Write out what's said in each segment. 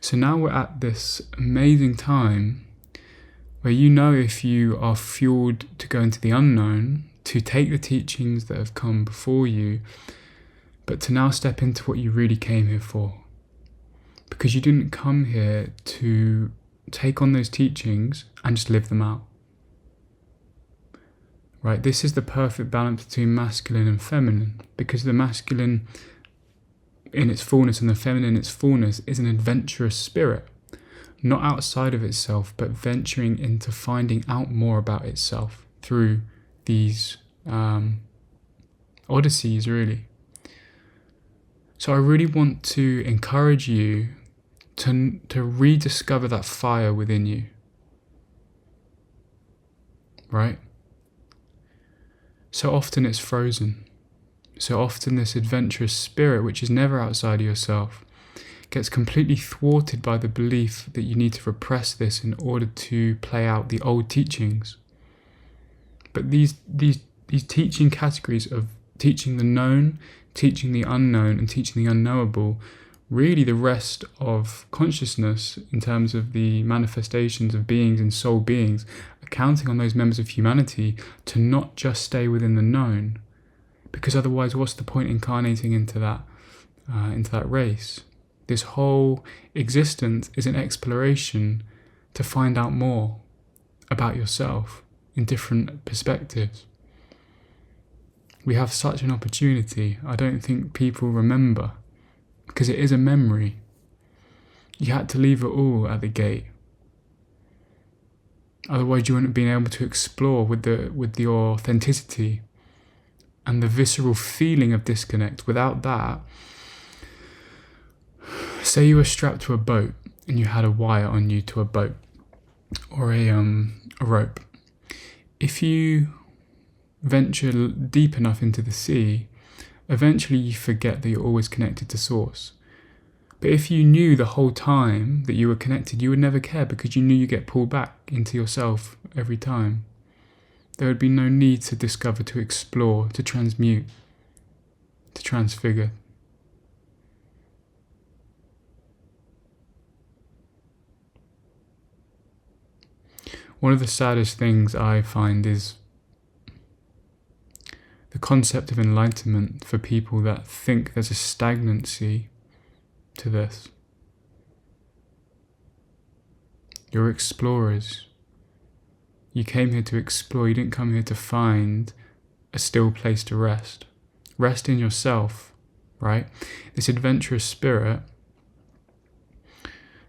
So now we're at this amazing time where if you are fueled to go into the unknown, to take the teachings that have come before you, but to now step into what you really came here for. Because you didn't come here to take on those teachings and just live them out. Right? This is the perfect balance between masculine and feminine, because the masculine in its fullness and the feminine in its fullness is an adventurous spirit, not outside of itself, but venturing into finding out more about itself through these odysseys, really. So I really want to encourage you to rediscover that fire within you, right? So often it's frozen. So often this adventurous spirit, which is never outside of yourself, gets completely thwarted by the belief that you need to repress this in order to play out the old teachings. But these teaching categories of teaching the known, teaching the unknown, and teaching the unknowable, really the rest of consciousness in terms of the manifestations of beings and soul beings, are counting on those members of humanity to not just stay within the known, because otherwise what's the point incarnating into that race? This whole existence is an exploration to find out more about yourself in different perspectives. We have such an opportunity. I don't think people remember, because it is a memory. You had to leave it all at the gate. Otherwise you wouldn't have been able to explore with the authenticity and the visceral feeling of disconnect. Without that, say you were strapped to a boat and you had a wire on you to a boat or a rope. If you venture deep enough into the sea, eventually you forget that you're always connected to source. But if you knew the whole time that you were connected, you would never care, because you knew you get pulled back into yourself every time. There would be no need to discover, to explore, to transmute, to transfigure. One of the saddest things I find is the concept of enlightenment for people that think there's a stagnancy to this. You're explorers. You came here to explore. You didn't come here to find a still place to rest. Rest in yourself, right? This adventurous spirit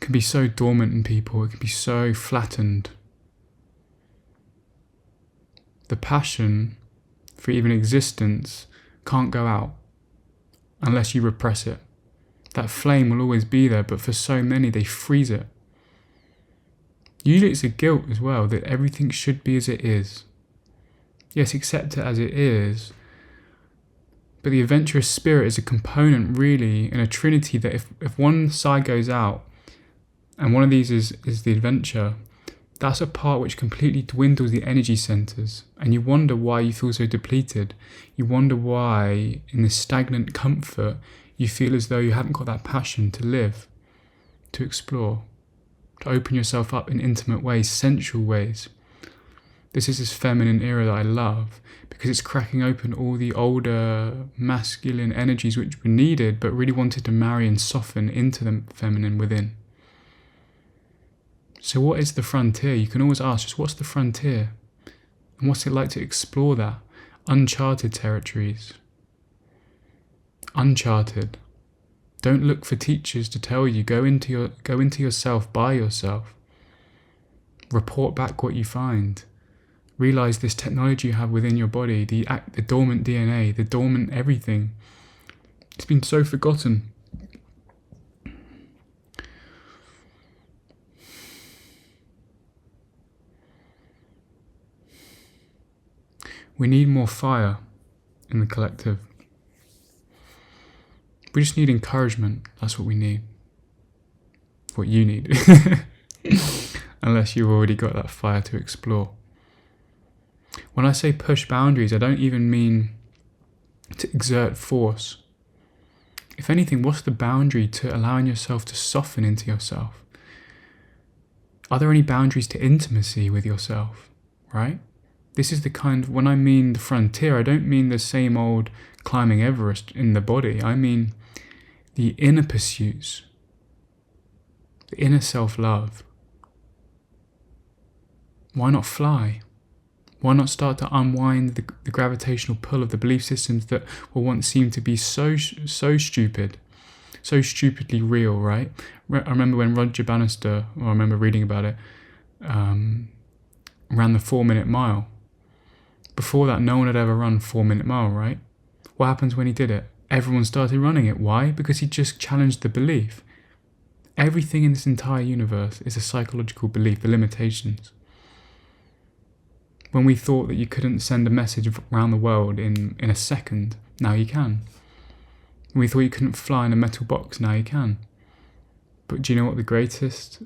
can be so dormant in people. It can be so flattened. The passion for even existence can't go out unless you repress it. That flame will always be there, but for so many, they freeze it. Usually it's a guilt as well, that everything should be as it is. Yes, accept it as it is, but the adventurous spirit is a component really in a trinity that if one side goes out, and one of these is the adventure, that's a part which completely dwindles the energy centers, and you wonder why you feel so depleted. You wonder why, in this stagnant comfort, you feel as though you haven't got that passion to live, to explore, to open yourself up in intimate ways, sensual ways. This is this feminine era that I love, because it's cracking open all the older masculine energies which were needed, but really wanted to marry and soften into the feminine within. So what is the frontier? You can always ask, just what's the frontier? And what's it like to explore that? Uncharted territories. Uncharted. Don't look for teachers to tell you. Go into yourself by yourself. Report back what you find. Realize this technology you have within your body, the dormant DNA, the dormant everything. It's been so forgotten. We need more fire in the collective. We just need encouragement. That's what we need. What you need. Unless you've already got that fire to explore. When I say push boundaries, I don't even mean to exert force. If anything, what's the boundary to allowing yourself to soften into yourself? Are there any boundaries to intimacy with yourself, right? This is the kind, when I mean the frontier, I don't mean the same old climbing Everest in the body. I mean the inner pursuits, the inner self-love. Why not fly? Why not start to unwind the gravitational pull of the belief systems that will once seem to be so stupid, so stupidly real, right? I remember when Roger Bannister, or I remember reading about it, ran the 4-minute mile. Before that, no one had ever run 4-minute mile, right? What happens when he did it? Everyone started running it. Why? Because he just challenged the belief. Everything in this entire universe is a psychological belief, the limitations. When we thought that you couldn't send a message around the world in a second, now you can. When we thought you couldn't fly in a metal box, now you can. But do you know what the greatest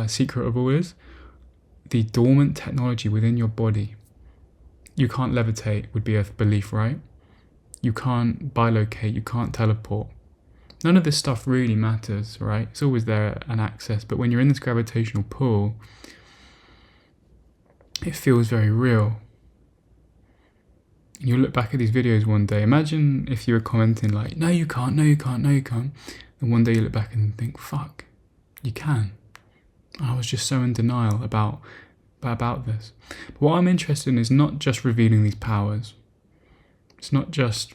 secret of all is? The dormant technology within your body. You can't levitate would be a belief, right? You can't bilocate, you can't teleport. None of this stuff really matters, right? It's always there an access, but when you're in this gravitational pull, it feels very real. You'll look back at these videos one day. Imagine if you were commenting like, no you can't, no you can't, no you can't. And one day you look back and think, fuck, you can. I was just so in denial about this. But what I'm interested in is not just revealing these powers. It's not just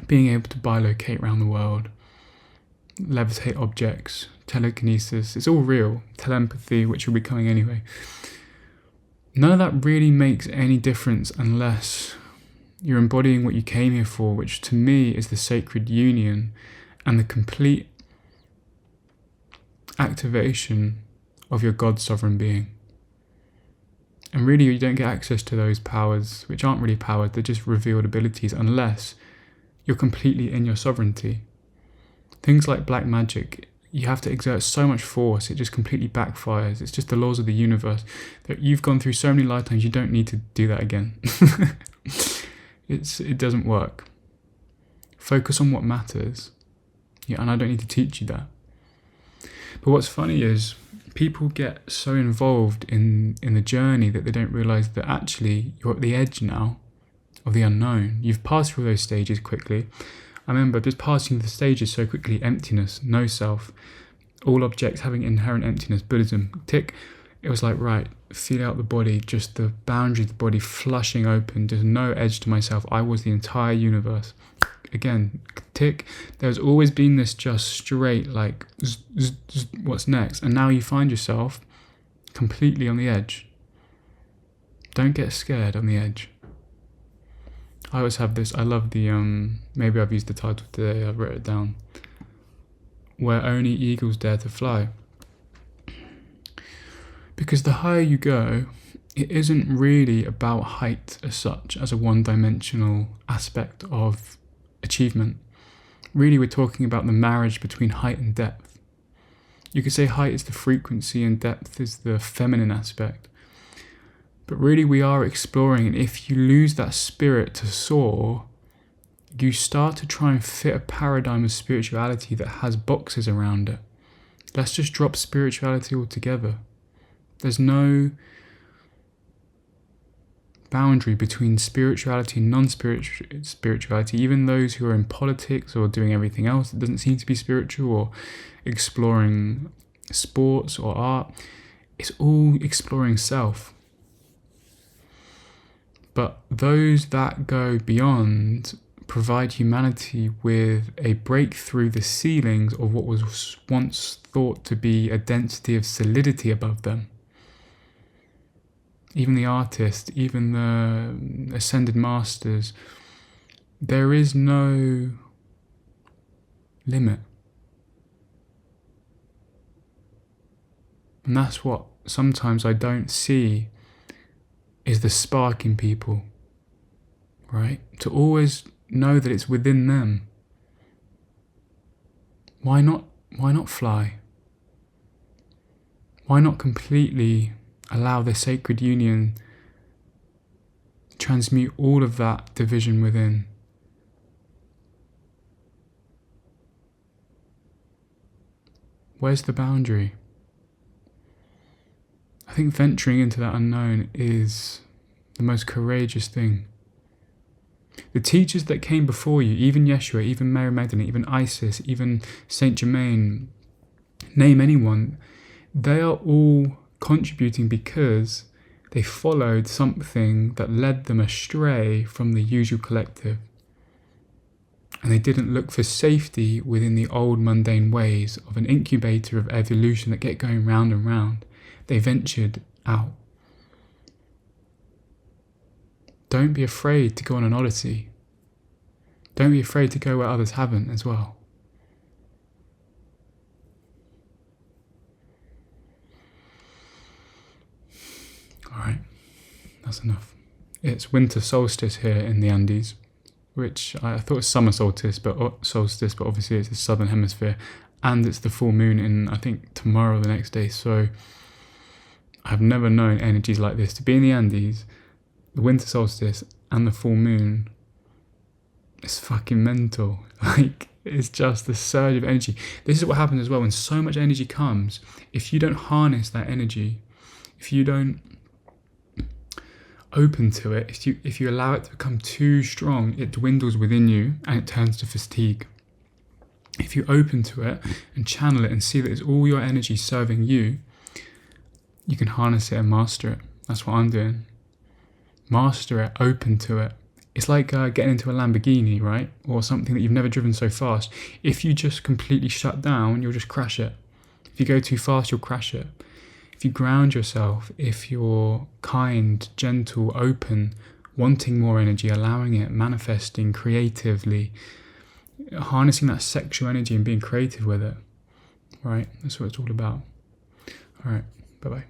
being able to bilocate around the world, levitate objects, telekinesis. It's all real. Telepathy, which will be coming anyway. None of that really makes any difference unless you're embodying what you came here for, which to me is the sacred union and the complete activation of your God sovereign being. And really you don't get access to those powers, which aren't really powers, they're just revealed abilities, unless you're completely in your sovereignty. Things like black magic, you have to exert so much force, it just completely backfires. It's just the laws of the universe that you've gone through so many lifetimes, you don't need to do that again. It doesn't work. Focus on what matters. Yeah, and I don't need to teach you that. But what's funny is people get so involved in the journey that they don't realise that actually you're at the edge now of the unknown. You've passed through those stages quickly. I remember just passing the stages so quickly: emptiness, no self, all objects having inherent emptiness, Buddhism, tick. It was like, right, feel out the body, just the boundary of the body flushing open, there's no edge to myself. I was the entire universe. Again, tick. There's always been this just straight, like, what's next? And now you find yourself completely on the edge. Don't get scared on the edge. I always have this, I love the, maybe I've used the title today, I've written it down. Where only eagles dare to fly. Because the higher you go, it isn't really about height as such, as a one-dimensional aspect of achievement. Really, we're talking about the marriage between height and depth. You could say height is the frequency and depth is the feminine aspect. But really we are exploring, and if you lose that spirit to soar, you start to try and fit a paradigm of spirituality that has boxes around it. Let's just drop spirituality altogether. There's no boundary between spirituality and non-spirituality. Even those who are in politics or doing everything else that doesn't seem to be spiritual, or exploring sports or art, it's all exploring self. But those that go beyond provide humanity with a break through the ceilings of what was once thought to be a density of solidity above them. Even the artist, even the ascended masters, there is no limit. And that's what sometimes I don't see is the spark in people, right? To always know that it's within them. Why not fly? Why not completely allow the sacred union transmute all of that division within? Where's the boundary? I think venturing into that unknown is the most courageous thing. The teachers that came before you, even Yeshua, even Mary Magdalene, even Isis, even Saint Germain, name anyone, they are all contributing because they followed something that led them astray from the usual collective. And they didn't look for safety within the old mundane ways of an incubator of evolution that get going round and round. They ventured out. Don't be afraid to go on an odyssey. Don't be afraid to go where others haven't as well. Alright, that's enough. It's winter solstice here in the Andes, which I thought was summer solstice, but obviously it's the southern hemisphere, and it's the full moon in, I think, tomorrow or the next day. So I've never known energies like this. To be in the Andes, the winter solstice and the full moon, it's fucking mental. Like, it's just the surge of energy. This is what happens as well when so much energy comes. If you don't harness that energy, if you don't open to it, if you allow it to become too strong, it dwindles within you and it turns to fatigue. If you open to it and channel it and see that it's all your energy serving you, you can harness it and master it. That's what I'm doing. Master it, open to it. It's like getting into a Lamborghini, right? Or something that you've never driven so fast. If you just completely shut down, you'll just crash it. If you go too fast, you'll crash it. If you ground yourself, if you're kind, gentle, open, wanting more energy, allowing it, manifesting creatively, harnessing that sexual energy and being creative with it, right? That's what it's all about. All right, bye-bye.